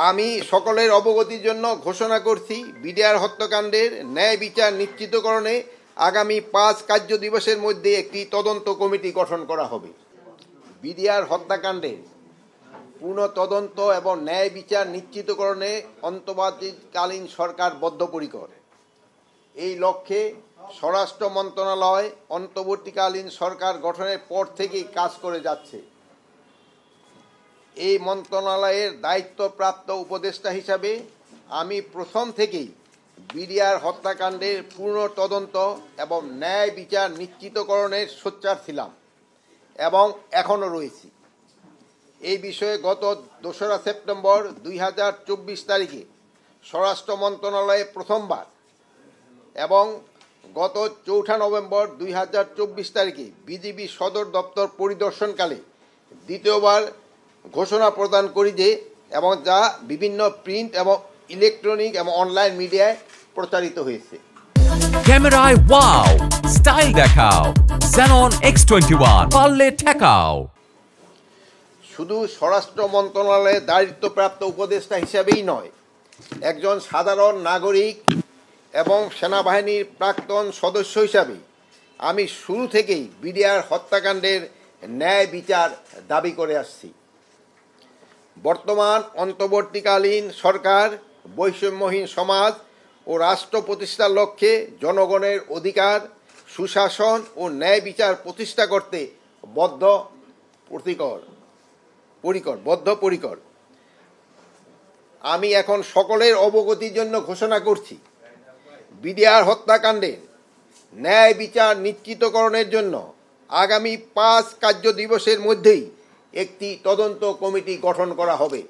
আমি সকলের অবগতির জন্য ঘোষণা করছি, বিডিআর হত্যাকাণ্ডের ন্যায় বিচার নিশ্চিতকরণে আগামী 5 কার্য দিবসের মধ্যে একটি তদন্ত কমিটি গঠন করা হবে। বিডিআর হত্যাকাণ্ডের পূর্ণ তদন্ত এবং ন্যায় বিচার নিশ্চিতকরণে অন্তর্বর্তীকালীন সরকার বদ্ধপরিকর। এই লক্ষ্যে স্বরাষ্ট্র মন্ত্রণালয় অন্তর্বর্তীকালীন সরকার গঠনের পর থেকেই কাজ করে যাচ্ছে। এই মন্ত্রণালয়ের দায়িত্বপ্রাপ্ত উপদেষ্টা হিসাবে আমি প্রথম থেকেই বিডিআর হত্যাকাণ্ডের পূর্ণ তদন্ত এবং ন্যায় বিচার নিশ্চিতকরণের সোচ্চার ছিলাম এবং এখনও রয়েছি। এই বিষয়ে গত 2রা সেপ্টেম্বর 2024 তারিখে স্বরাষ্ট্র মন্ত্রণালয়ে প্রথমবার এবং গত 4 নভেম্বর 2024 তারিখে বিজিবি সদর দপ্তর পরিদর্শনকালে দ্বিতীয়বার ঘোষণা প্রদান করি যে এবং যা বিভিন্ন প্রিন্ট এবং ইলেকট্রনিক এবং অনলাইন মিডিয়ায় প্রচারিত হয়েছে। ক্যামেরায় ওয়াও, স্টাইল দেখাও, Xenon X21 পারলে ঠেকাও। শুধু স্বরাষ্ট্র মন্ত্রণালয়ের দায়িত্বপ্রাপ্ত উপদেষ্টা হিসাবেই নয়, একজন সাধারণ নাগরিক এবং সেনাবাহিনীর প্রাক্তন সদস্য হিসাবে আমি শুরু থেকেই বিডিআর হত্যাকাণ্ডের ন্যায় বিচার দাবি করে আসছি। বর্তমান অন্তর্বর্তীকালীন সরকার বৈষম্যহীন সমাজ ও রাষ্ট্র প্রতিষ্ঠার লক্ষ্যে জনগণের অধিকার, সুশাসন ও ন্যায় বিচার প্রতিষ্ঠা করতে বদ্ধপরিকর। আমি এখন সকলের অবগতির জন্য ঘোষণা করছি, বিডিআর হত্যাকাণ্ডের ন্যায় বিচার নিশ্চিতকরণের জন্য আগামী 5 কার্য দিবসের মধ্যেই একটি তদন্ত কমিটি গঠন করা হবে।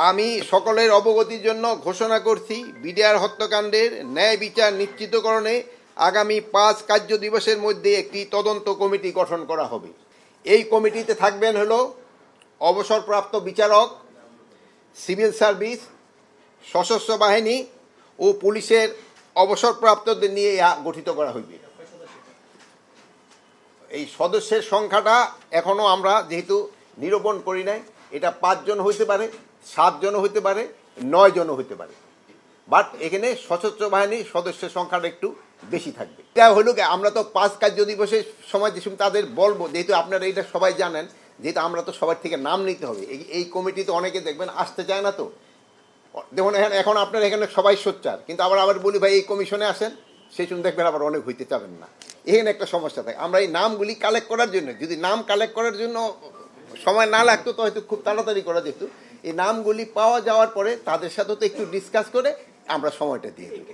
আমি সকলের অবগতির জন্য ঘোষণা করছি, বিডিআর হত্যাকাণ্ডের ন্যায় বিচার নিশ্চিতকরণে আগামী 5 কার্য দিবসের মধ্যে একটি তদন্ত কমিটি গঠন করা হবে। এই কমিটিতে থাকবেন অবসরপ্রাপ্ত বিচারক, সিভিল সার্ভিস, সশস্ত্র বাহিনী ও পুলিশের অবসরপ্রাপ্তদের নিয়ে গঠিত করা হইবে। এই সদস্যের সংখ্যাটা এখনো আমরা যেহেতু নিরূপণ করি নাই, এটা 5 জন হইতে পারে, 7 জন হইতে পারে, 9 জন হইতে পারে, বাট এখানে সশস্ত্র বাহিনীর সদস্যের সংখ্যাটা একটু বেশি থাকবে। এটা হলো আমরা তো 5 কার্য দিবসের সময় যে তাদের বলবো, যেহেতু আপনারা এটা সবাই জানেন, যেহেতু আমরা তো সবার থেকে নাম নিতে হবে। এই কমিটিতে অনেকে দেখবেন আসতে চায় না, তো দেখুন এখন আপনারা এখানে সবাই সোচ্চার, কিন্তু আবার বলি ভাই এই কমিশনে আসেন, সেই সময় দেখবেন আবার অনেক হইতে চাবেন না। এখানে একটা সমস্যা থাকে। আমরা এই নামগুলি কালেক্ট করার জন্য, যদি নাম কালেক্ট করার জন্য সময় না লাগতো তো হয়তো খুব তাড়াতাড়ি করা যেত। এই নামগুলি পাওয়া যাওয়ার পরে তাদের সাথে তো একটু ডিসকাস করে আমরা সময়টা দিয়ে দিই।